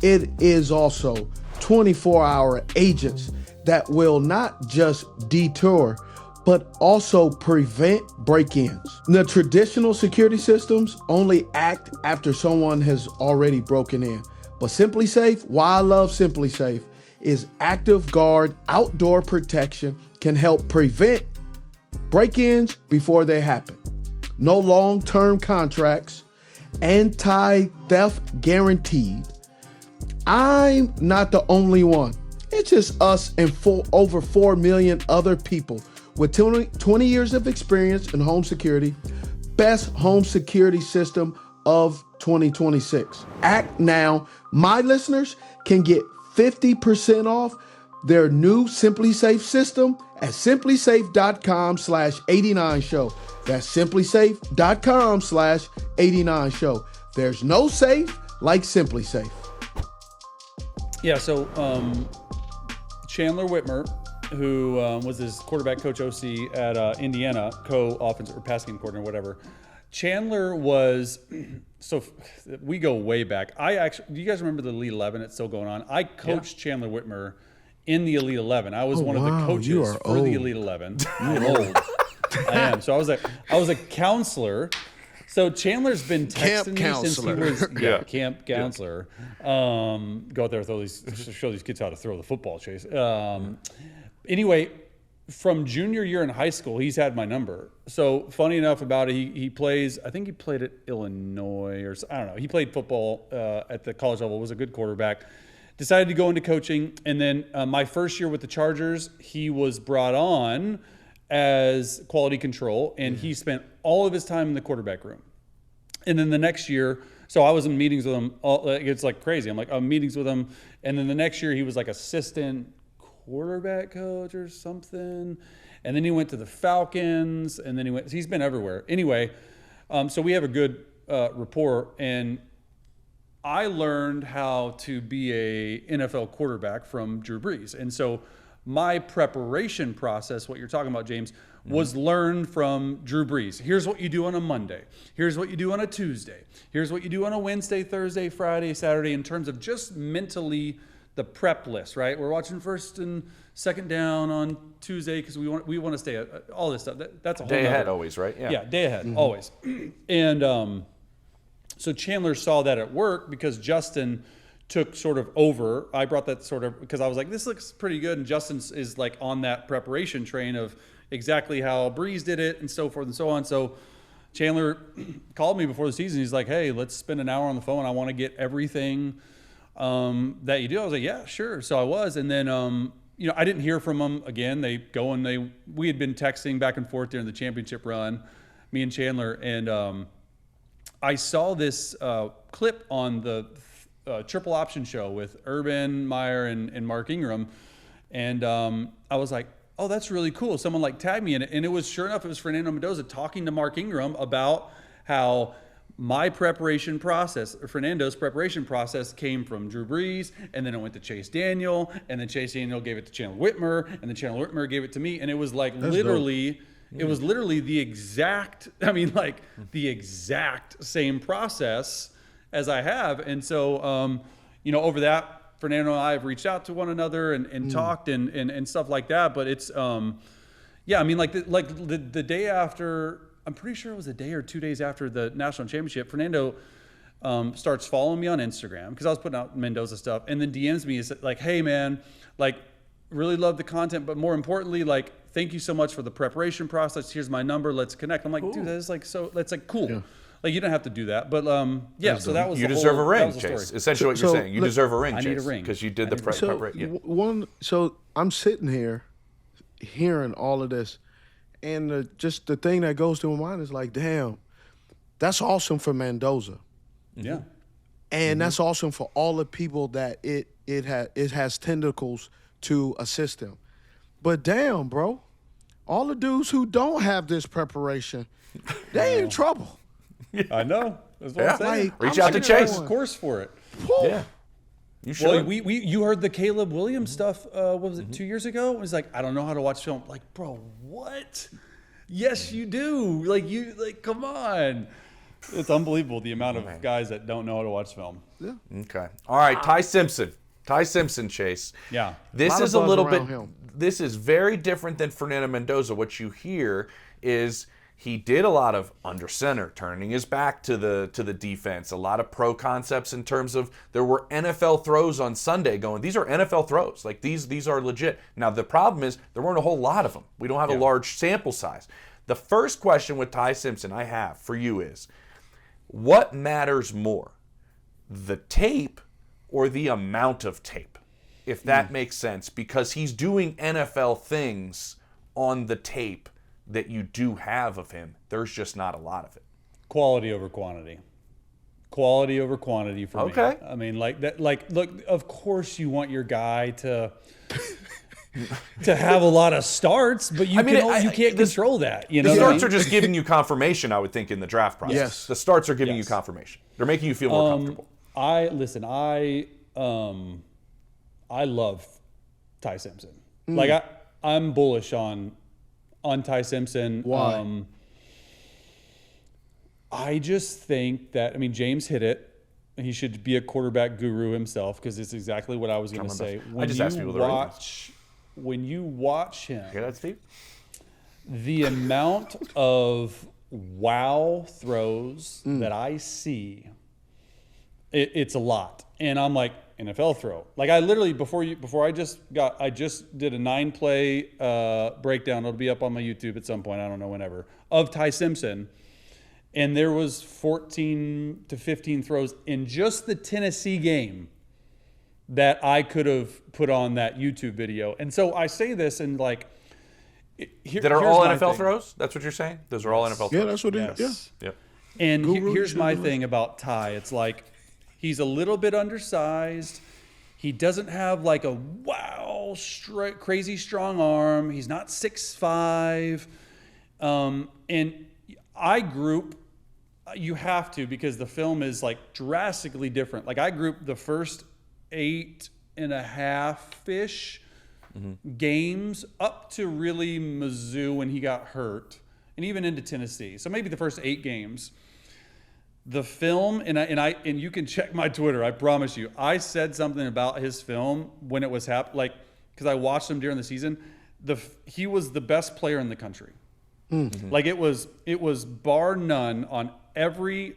It is also 24-hour agents that will not just detour, but also prevent break-ins. The traditional security systems only act after someone has already broken in. But Simply Safe, why I love Simply Safe, is active guard outdoor protection can help prevent break-ins before they happen. No long-term contracts, anti-theft guaranteed. I'm not the only one. It's just us and over 4 million other people with 20 years of experience in home security. Best home security system of 2026. Act now. My listeners can get 50% off their new Simply Safe system at simplysafe.com/89show. That's simplysafe.com/89show. There's no safe like Simply Safe. Yeah, so Chandler Whitmer, who was his quarterback coach OC at Indiana, co-offense or passing coordinator, whatever. Chandler was, so we go way back. Do you guys remember the Elite 11? It's still going on. I coached Chandler Whitmer in the Elite 11. I was one of the coaches for the Elite 11. I'm old. I am. So I was a counselor. So Chandler's been Camp texting me since he counselor. was camp counselor. Go out there, show these kids how to throw the football, Chase. Anyway, from junior year in high school, he's had my number. So funny enough about it, he plays. I think he played at Illinois or I don't know. He played football at the college level. Was a good quarterback. Decided to go into coaching, and then my first year with the Chargers, he was brought on as quality control, and he spent all of his time in the quarterback room. And then the next year, so I was in meetings with him. It's like crazy. I'm meetings with him, and then the next year he was like assistant quarterback coach or something, and then he went to the Falcons, and then he's been everywhere. Anyway, so we have a good rapport, and I learned how to be a NFL quarterback from Drew Brees, and so my preparation process, what you're talking about, James, was learned from Drew Brees. Here's what you do on a Monday. Here's what you do on a Tuesday. Here's what you do on a Wednesday, Thursday, Friday, Saturday, in terms of just mentally the prep list, right? We're watching first and second down on Tuesday because we want to stay all this stuff. That's a whole day ahead always, right? Yeah, day ahead always. And so Chandler saw that at work because Justin took sort of over. I brought that sort of because I was like, this looks pretty good, and Justin is like on that preparation train of exactly how Breeze did it and so forth and so on. So Chandler called me before the season. He's like, hey, let's spend an hour on the phone. I want to get everything that you do. I was like, yeah, sure. So I was, and then I didn't hear from them again. They go and we had been texting back and forth during the championship run, me and Chandler, and I saw this clip on the triple option show with Urban Meyer and Mark Ingram, and I was like, oh, that's really cool. Someone like tagged me in it, and it was sure enough, it was Fernando Mendoza talking to Mark Ingram about how my preparation process, or Fernando's preparation process, came from Drew Brees, and then it went to Chase Daniel, and then Chase Daniel gave it to Chandler Whitmer, and then Chandler Whitmer gave it to me, and it was like literally. Dope. It was literally the exact same process as I have. And so, over that, Fernando and I have reached out to one another and talked and stuff like that. But it's, the day after, I'm pretty sure it was a day or 2 days after the national championship, Fernando starts following me on Instagram because I was putting out Mendoza stuff, and then DMs me is like, hey man, like really love the content, but more importantly, like, thank you so much for the preparation process. Here's my number. Let's connect. I'm like, dude, that is like that's like cool. Yeah. Like, you don't have to do that, but so that was you deserve a ring, Chase. Essentially, what you're saying, you deserve a ring, Chase. I need a ring because you did the preparation. So I'm sitting here, hearing all of this, and just the thing that goes through my mind is like, damn, that's awesome for Mendoza. Yeah, and that's awesome for all the people that it has tentacles to assist them. But damn, bro, all the dudes who don't have this preparation, they in trouble. I know. That's what I'm saying. Like, reach out to Chase. A course for it. Whew. Yeah. You should. Well, you heard the Caleb Williams stuff, what was it, 2 years ago? It was like, I don't know how to watch film. Like, bro, what? Yes, you do. Like, come on. It's unbelievable the amount of guys that don't know how to watch film. Yeah. Okay. All right, Ty Simpson, Chase. Yeah. This is a little bit. This is very different than Fernando Mendoza. What you hear is he did a lot of under center, turning his back to the defense. A lot of pro concepts in terms of there were NFL throws on Sunday going. These are NFL throws. Like these are legit. Now the problem is there weren't a whole lot of them. We don't have a large sample size. The first question with Ty Simpson I have for you is, what matters more, the tape or the amount of tape, if that makes sense? Because he's doing NFL things on the tape that you do have of him. There's just not a lot of it. Quality over quantity. Quality over quantity for me. Okay. I mean, like that. Like, look, of course you want your guy to have a lot of starts, but you can't control that. You know, the starts are just giving you confirmation, I would think, in the draft process. Yes. The starts are giving you confirmation. They're making you feel more comfortable. I love Ty Simpson. Like I'm bullish on Ty Simpson. Why? I just think that, James hit it. He should be a quarterback guru himself because it's exactly what I was going to say. When you watch him, hear that, Steve? the amount of wow throws that I see, it's a lot. And I'm like, NFL throw. Like I literally, I just did a 9-play breakdown. It'll be up on my YouTube at some point. I don't know whenever, of Ty Simpson. And there was 14 to 15 throws in just the Tennessee game that I could have put on that YouTube video. And so I say this and like, that are all NFL throws? That's what you're saying? Those are all NFL throws? Yeah, that's what it is. Yeah. Yep. And here's my thing about Ty. It's like, he's a little bit undersized. He doesn't have like a crazy strong arm. He's not 6'5". And I group, you have to, because the film is like drastically different. Like I group the first 8.5-ish games up to really Mizzou when he got hurt, and even into Tennessee. So maybe the first 8 games. The film, and you can check my Twitter. I promise you, I said something about his film when it was happening, like because I watched him during the season. He was the best player in the country. Like it was bar none on every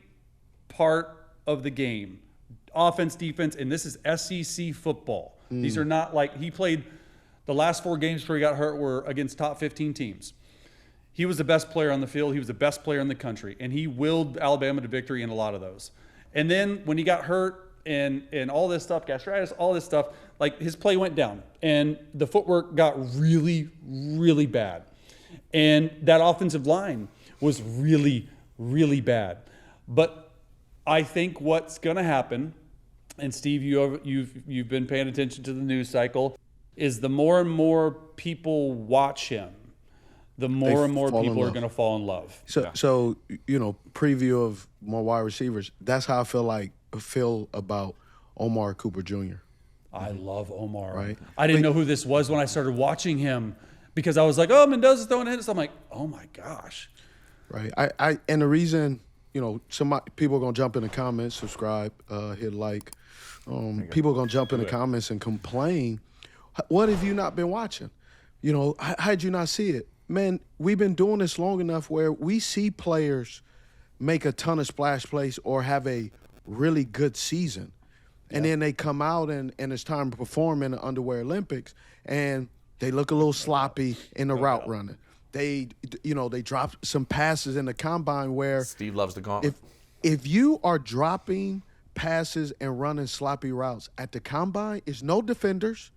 part of the game, offense, defense, and this is SEC football. These are not like he played. The last 4 games before he got hurt were against top 15 teams. He was the best player on the field. He was the best player in the country. And he willed Alabama to victory in a lot of those. And then when he got hurt and all this stuff, gastritis, all this stuff, like his play went down. And the footwork got really, really bad. And that offensive line was really, really bad. But I think what's going to happen, and Steve, you've been paying attention to the news cycle, is the more and more people watch him, the more and more people are going to fall in love. So preview of my wide receivers. That's how I feel about Omar Cooper Jr. I love Omar. Right? I didn't know who this was when I started watching him because I was like, oh, Mendoza's throwing hits. I'm like, oh my gosh. Right. I and the reason, some people are going to jump in the comments, subscribe, hit like. People are going to jump in the comments and complain. What have you not been watching? How'd you not see it? Man, we've been doing this long enough where we see players make a ton of splash plays or have a really good season. And then they come out and it's time to perform in the Underwear Olympics and they look a little sloppy in the route running. They drop some passes in the combine where Steve loves the gauntlet. If you are dropping passes and running sloppy routes at the combine, it's no defenders,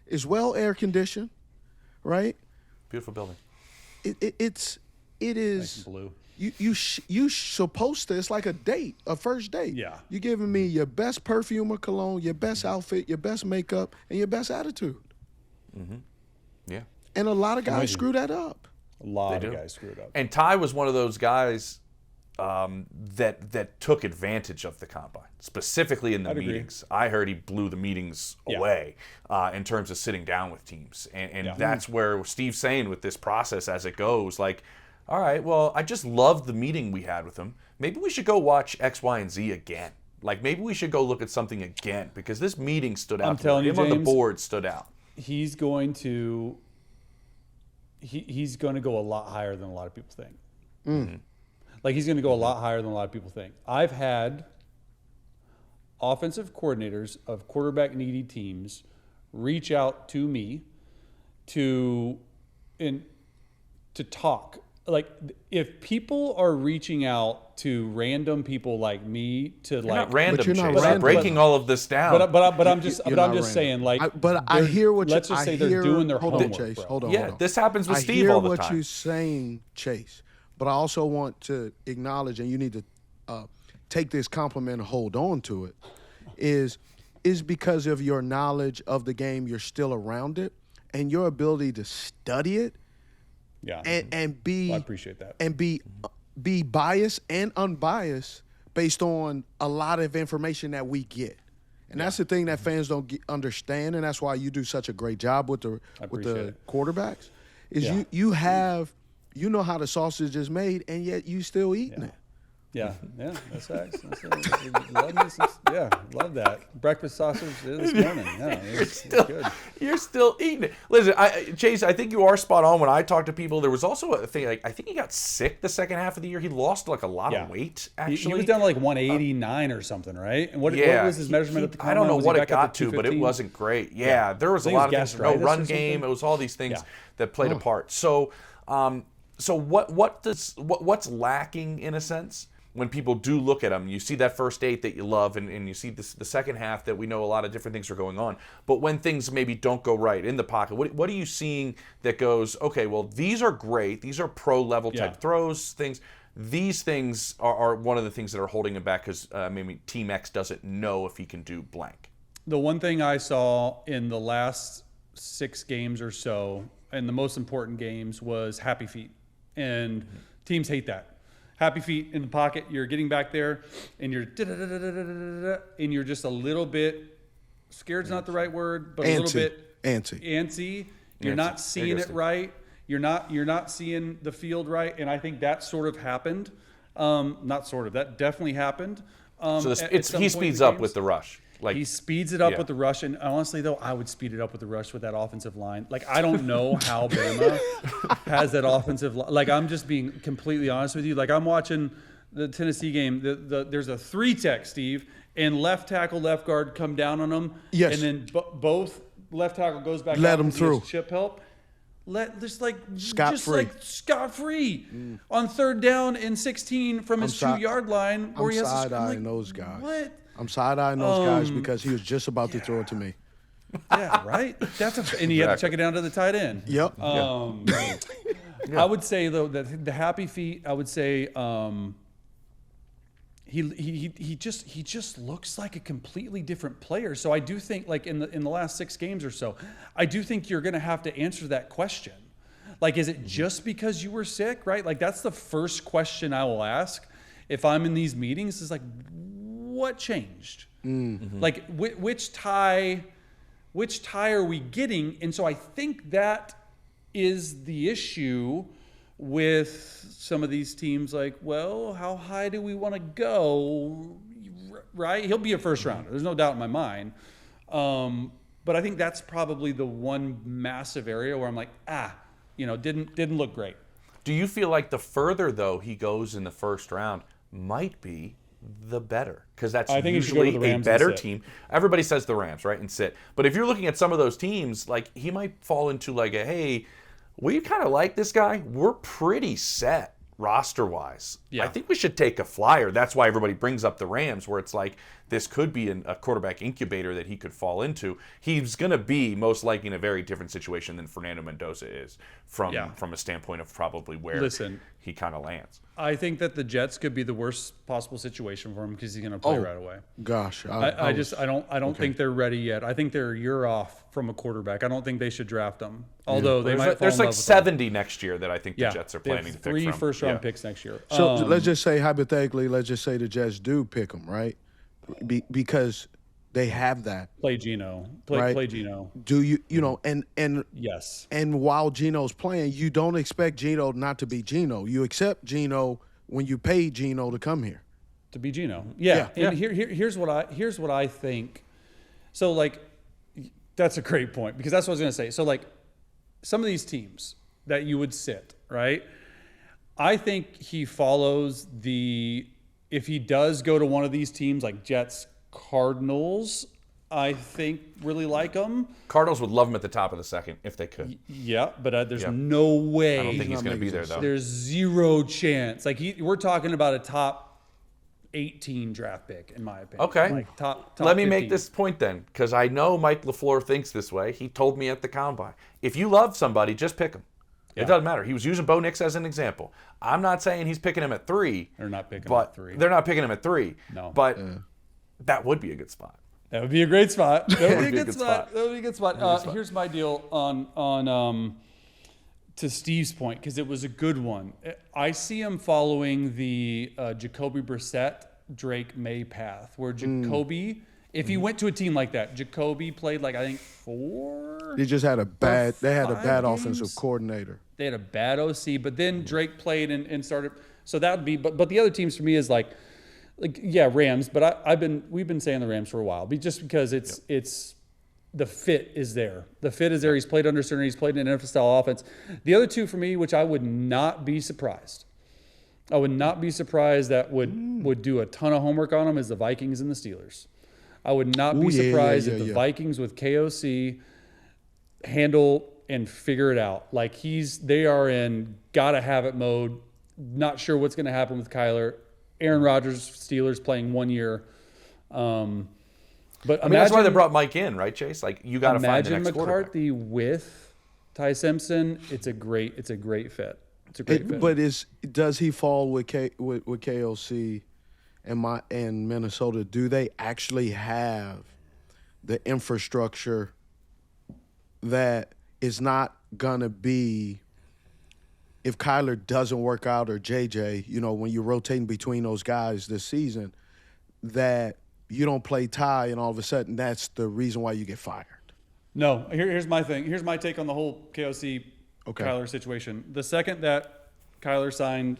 it's well air conditioned, right? Beautiful building. It is. Nice and blue. You supposed to. It's like a date, a first date. Yeah. You giving me your best perfume or cologne, your best outfit, your best makeup, and your best attitude. Yeah. And a lot of guys screw that up. A lot of guys screwed up. And Ty was one of those guys that took advantage of the combine, specifically in the meetings. I heard he blew the meetings away in terms of sitting down with teams. And that's where Steve's saying with this process as it goes, like, all right, well, I just loved the meeting we had with him. Maybe we should go watch X, Y, and Z again. Like, maybe we should go look at something again because this meeting stood out. I'm telling you, him James, on the board stood out. He's going to go a lot higher than a lot of people think. Like, he's going to go a lot higher than a lot of people think. I've had offensive coordinators of quarterback-needy teams reach out to me to talk. Like, if people are reaching out to random people like me to You're like, not random, But you're not Chase. random. Breaking all of this down. but I'm just You're not saying, like, I hear what let's just say they're doing their hold homework. On, Chase. Bro. Hold on. Yeah, this happens with Steve all the time. I hear what you're saying, Chase, but I also want to acknowledge, and you need to take this compliment and hold on to it, is because of your knowledge of the game, you're still around it, and your ability to study it, and be. Well, I appreciate that. And be biased and unbiased based on a lot of information that we get. And that's the thing that fans don't understand, and that's why you do such a great job with the quarterbacks. Is you know how the sausage is made, and yet you still eating it, Yeah, that's facts. Love that. Breakfast sausage this morning. Yeah, it's good. You're still eating it. Listen, Chase, I think you are spot on. When I talk to people, there was also a thing, like, I think he got sick the second half of the year. He lost like a lot of weight, actually. He was down to like 189 or something, right? And what was his measurement at the combine? I don't know what it got to, but it wasn't great. Yeah, there was a lot of things. No run game. It was all these things that played a part. So, what's lacking in a sense? When people do look at him, you see that first 8 that you love, and you see the second half that we know a lot of different things are going on. But when things maybe don't go right in the pocket, what are you seeing that goes, okay, well, these are great. These are pro-level type throws, things. These things are one of the things that are holding him back because maybe Team X doesn't know if he can do blank. The one thing I saw in the last 6 games or so, and the most important games, was happy feet. And teams hate that. Happy feet in the pocket, you're getting back there, and you're just a little bit scared's not the right word, but a little bit antsy. You're not seeing it right. You're not seeing the field right, and I think that sort of happened. That definitely happened. So he speeds up with the rush. Like, he speeds it up with the rush, and honestly, though, I would speed it up with the rush with that offensive line. Like, I don't know how Bama has that offensive line. Like, I'm just being completely honest with you. Like, I'm watching the Tennessee game. There's a 3-tech, Steve, and left tackle, left guard come down on them. Yes. And then both left tackle goes back. Let them through. Chip help. Scot-free on 3rd down and 16 from his 2-yard line. I'm side-eyeing those guys. What? I'm side-eyeing those guys because he was just about to throw it to me. Yeah, right? And he had to check it down to the tight end. Yep. I would say, though, that the happy feet, I would say he just looks like a completely different player. So I do think, like, in the last 6 games or so, I do think you're going to have to answer that question. Like, is it just because you were sick, right? Like, that's the first question I will ask if I'm in these meetings, is like, what changed? Mm-hmm. Like, which tie are we getting? And so I think that is the issue with some of these teams. Like, well, how high do we want to go? Right? He'll be a first rounder. There's no doubt in my mind. But I think that's probably the one massive area where I'm like, didn't look great. Do you feel like the further, though, he goes in the first round might be the better? Because that's usually a better team. Everybody says the Rams, right, and sit. But if you're looking at some of those teams, like, he might fall into like a, hey, we kind of like this guy. We're pretty set roster-wise. Yeah. I think we should take a flyer. That's why everybody brings up the Rams, where it's like, this could be a quarterback incubator that he could fall into. He's going to be most likely in a very different situation than Fernando Mendoza is from a standpoint of probably where he kind of lands. I think that the Jets could be the worst possible situation for him because he's going to play right away. Gosh. I don't think they're ready yet. I think they're a year off from a quarterback. I don't think they should draft him. Although they might there's like 70 next year that I think the Jets are planning to pick from. 3 first-round picks next year. So let's just say, hypothetically, the Jets do pick him, right? Because they have that. Play Geno. Right? Play Geno. Do you and yes. And while Geno's playing, you don't expect Geno not to be Geno. You accept Geno when you pay Geno to come here. To be Geno. Yeah. And here's what I think. So, like, that's a great point, because that's what I was going to say. So, like, some of these teams that you would sit, right? I think he follows if he does go to one of these teams like Jets, Cardinals, I think really like him. Cardinals would love him at the top of the second if they could. Yeah, but there's no way. I don't think he's going to be there, though. There's zero chance. Like, we're talking about a top 18 draft pick, in my opinion. Okay. Like top Let me 15. make this point then, because I know Mike LaFleur thinks this way. He told me at the Combine. If you love somebody, just pick him. It doesn't matter. He was using Bo Nix as an example. I'm not saying he's picking him at 3. They're not picking him at 3. They're not picking him at 3. No. But that would be a good spot. That would be a great spot. That would be a good spot. That would be a good spot. Here's my deal on to Steve's point, because it was a good one. I see him following the Jacoby Brissett, Drake May path, where Jacoby, if he went to a team like that, Jacoby played like, I think 4. They just had a bad. They had a bad games. offensive coordinator. They had a bad OC, but then Drake played and started. So that would be, but the other teams for me is like yeah, Rams. But we've been saying the Rams for a while, just because it's the fit is there. The fit is there. He's played under center. He's played in an NFL style offense. The other two for me, which I would not be surprised. I would not be surprised that would do a ton of homework on them, is the Vikings and the Steelers. I would not be surprised if the Vikings with KOC handle and figure it out. Like they are in gotta have it mode. Not sure what's going to happen with Kyler. Aaron Rodgers, Steelers playing 1 year. But that's why they brought Mike in, right, Chase? Like, you got to find the next Imagine McCarthy with Ty Simpson. It's a great fit. It's a great fit. But does he fall with KOC and Minnesota? Do they actually have the infrastructure that is not gonna be, if Kyler doesn't work out, or JJ, when you're rotating between those guys this season, that you don't play Ty and all of a sudden that's the reason why you get fired? No. Here's my thing. Here's my take on the whole KOC Kyler situation. The second that Kyler signed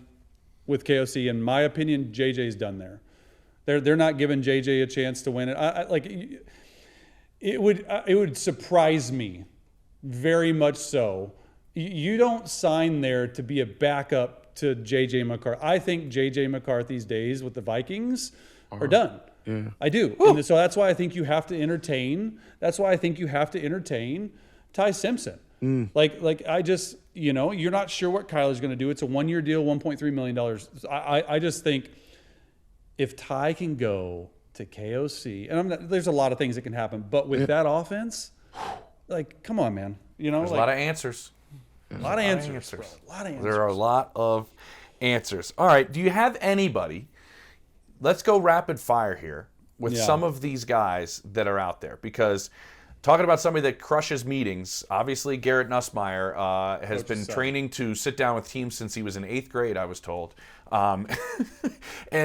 with KOC, in my opinion, JJ's done there. They're not giving JJ a chance to win it. It would surprise me very much so. You don't sign there to be a backup to JJ McCarthy. I think JJ McCarthy's days with the Vikings are done. Yeah. I do. And so that's why I think you have to entertain. That's why I think you have to entertain Ty Simpson. Like I just, you're not sure what Kyler's going to do. It's a 1-year deal, $1.3 million. I just think if Ty can go to KOC, and there's a lot of things that can happen, but with that offense, like, come on, man. There's a lot of answers. A lot of answers. There are a lot of answers. All right. Do you have anybody? Let's go rapid fire here with some of these guys that are out there, because talking about somebody that crushes meetings, obviously Garrett Nussmeier has been training to sit down with teams since he was in 8th grade, I was told. And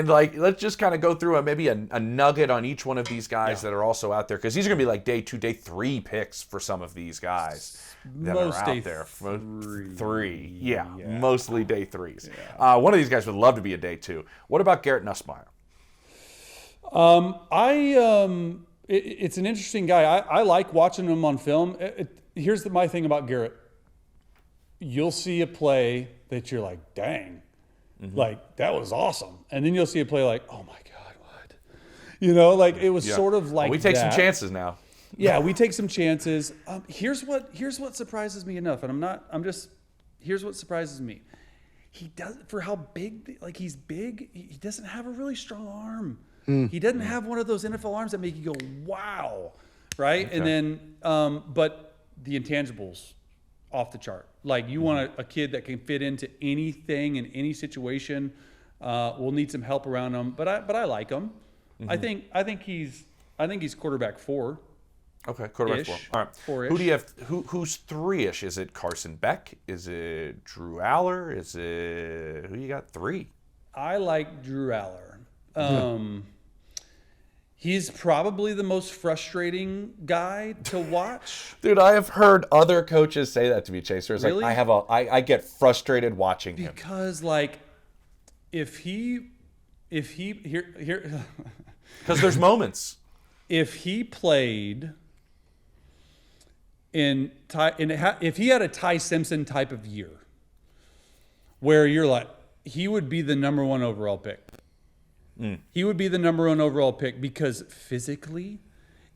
let's just kind of go through maybe a nugget on each one of these guys that are also out there, because these are going to be like day 2, day 3 picks for some of these guys that are out there. Three. Yeah, mostly day 3s. Yeah. One of these guys would love to be a day 2. What about Garrett Nussmeier? It's an interesting guy. I like watching him on film. Here's my thing about Garrett. You'll see a play that you're like, dang, like that was awesome. And then you'll see a play like, oh my God, what? It was sort of like we take some chances now. Yeah, we take some chances. Here's what surprises me enough. And here's what surprises me. He does, for how big, he's big, he doesn't have a really strong arm. He doesn't have one of those NFL arms that make you go, wow, right? Okay. And then, but the intangibles off the chart. Like, you want a kid that can fit into anything in any situation. We'll need some help around him, but I like him. I think he's quarterback 4. Okay, quarterback 4. All right. 4-ish. Who do you have? Who's 3-ish? Is it Carson Beck? Is it Drew Allar? Is it who you got 3? I like Drew Allar. He's probably the most frustrating guy to watch. Dude, I have heard other coaches say that to me, Chaser. It's really? Like I get frustrated watching him. Because if he here because there's moments. If he played if he had a Ty Simpson type of year, where you're like, he would be the number 1 overall pick. He would be the number 1 overall pick, because physically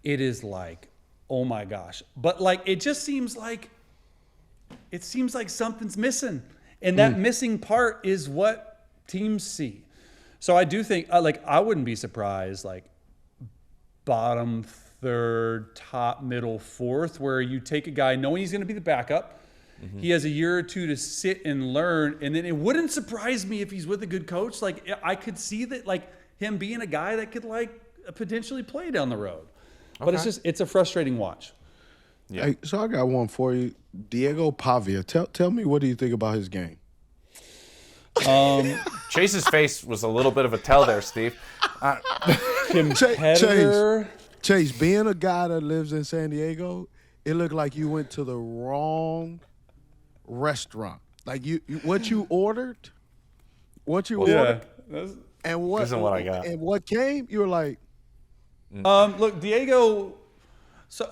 it is like, oh my gosh. But it just seems like something's missing. And that missing part is what teams see. So I do think, I wouldn't be surprised, bottom 3rd, top middle 4th, where you take a guy knowing he's going to be the backup. He has a year or 2 to sit and learn, and then it wouldn't surprise me if he's with a good coach. I could see that, him being a guy that could potentially play down the road. But it's a frustrating watch. Yeah. Hey, so I got one for you, Diego Pavia. Tell me, what do you think about his game? Chase's face was a little bit of a tell there, Steve. Competitor. Chase, being a guy that lives in San Diego, it looked like you went to the wrong restaurant. What you ordered What you Yeah. wanted, and what Isn't what I got. and what came, you were like, Look, Diego. So,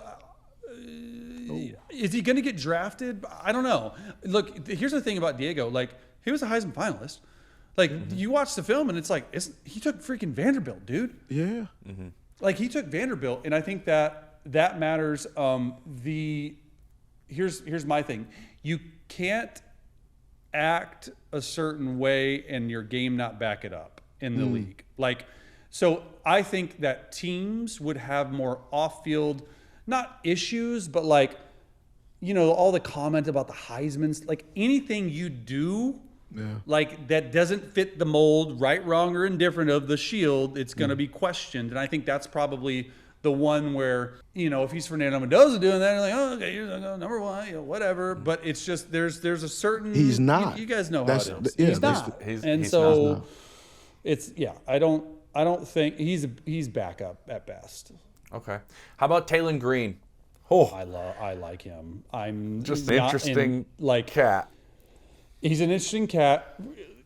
is he going to get drafted? I don't know. Look, here's the thing about Diego. Like, he was a Heisman finalist. Like, you watch the film and it's like, he took freaking Vanderbilt, dude. yeah. Like, he took Vanderbilt, and I think that matters. Here's my thing. You can't act a certain way and your game not back it up in the league. Like, so I think that teams would have more off-field, not issues, but like, you know, all the comment about the Heismans, like anything you do, like that doesn't fit the mold, right, wrong, or indifferent of the Shield, it's going to be questioned. And I think that's probably the one where, you know, if he's Fernando Mendoza doing that, you're like, oh, okay, you're number one, you know, whatever. But it's just there's a certain He's not. You guys know how it is. Yeah, He's not. He's so not. it's I don't think he's backup at best. Okay. How about Taylen Green? Oh, I like him. I'm just an interesting like cat. He's an interesting cat,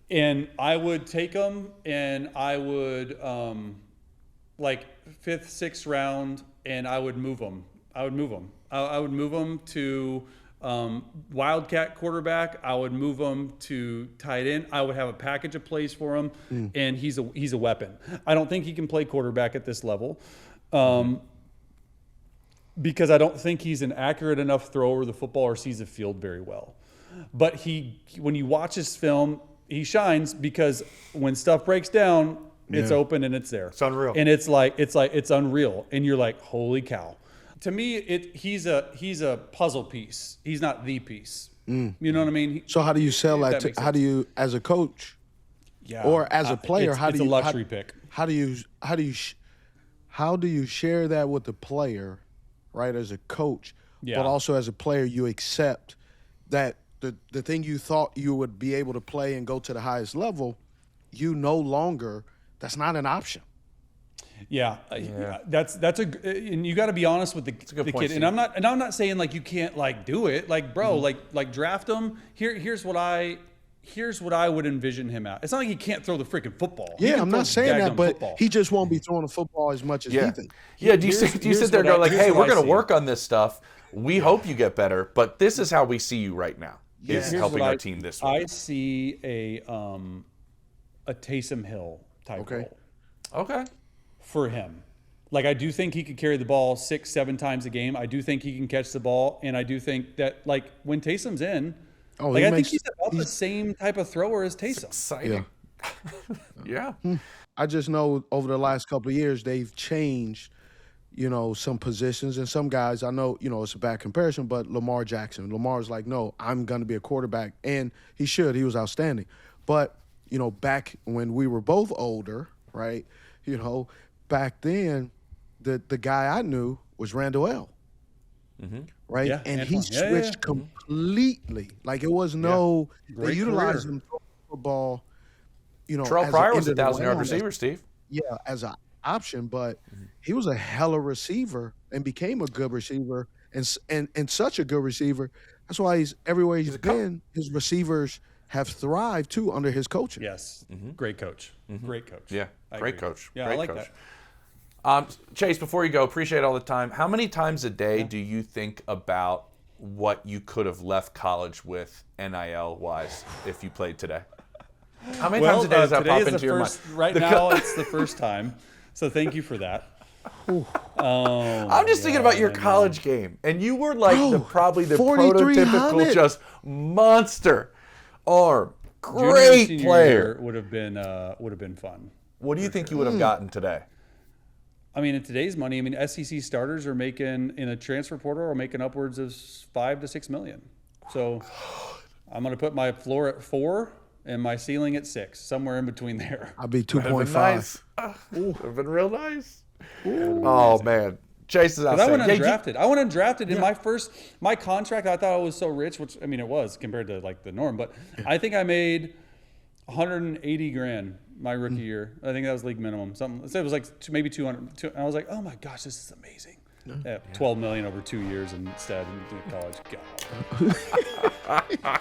and I would take him, and I would like 5th, 6th round, and I would move him. I would move him to wildcat quarterback. I would move him to tight end. I would have a package of plays for him, and he's a weapon. I don't think he can play quarterback at this level, because I don't think he's an accurate enough thrower of the football or sees the field very well. But when you watch his film, he shines because when stuff breaks down, it's open and it's there. It's unreal. And it's unreal. And you're like, holy cow. To me, he's a puzzle piece. He's not the piece. You know what I mean? So how do you sell that? How do you, as a coach, or as a player, it's a luxury pick. How do you share that with the player, right? As a coach, but also as a player, you accept that the thing you thought you would be able to play and go to the highest level, you no longer. That's not an option. Yeah. That's and you got to be honest with the kid. Point, and I'm not saying like you can't like do it. Like, bro, like draft him. Here's what I would envision him at. It's not like he can't throw the freaking football. Yeah, I'm not saying that, but he just won't be throwing the football as much as he thinks. Yeah, do you sit there and go like, hey, we're going to work on this stuff. We hope you get better, but this is how we see you right now. Is helping our team this way. I see a Taysom Hill type role. Okay. For him. Like, I do think he could carry the ball 6-7 times a game. I do think he can catch the ball, and I do think that, like, when Taysom's in, I think he's about the same type of thrower as Taysom. Exciting. Yeah. I just know over the last couple of years they've changed, you know, some positions and some guys. I know, you know, it's a bad comparison, but Lamar Jackson. Lamar's like, no, I'm going to be a quarterback, and he should. He was outstanding. But, you know, back when we were both older, right, you know, back then the guy I knew was Randall L. Right? Yeah, and he switched completely. Like, it was no – they utilized him for football, you know. Terrell Pryor was a 1,000-yard receiver, Steve. Yeah, as an option, but he was a hella receiver and became a good receiver and such a good receiver. That's why he's everywhere he's been, his receivers have thrived too under his coaching. Yes. Great coach. Great coach. Yeah. Great coach. Yeah, Great I like coach. that. Chase, before you go, appreciate all the time. How many times a day do you think about what you could have left college with NIL-wise if you played today? How many times a day does that pop into your mind? Right now, it's the first time. So thank you for that. I'm just thinking about your college game, and you were like probably the 4,300. prototypical just monster arm. Great player. Would have been fun. What do you think you would have gotten today? I mean, in today's money, I mean, SEC starters are making in a transfer portal are making upwards of $5 to $6 million. So I'm going to put my floor at 4 and my ceiling at 6, somewhere in between there. I'll be 2.5. Nice. Would have been real nice. Oh man, Chase is outside. I went undrafted. I went undrafted in my contract. I thought I was so rich, which I mean it was compared to like the norm. But I think I made $180,000 my rookie year. I think that was league minimum. Something. So it was like maybe 200. And I was like, oh my gosh, this is amazing. $12 million over 2 years instead in college. God.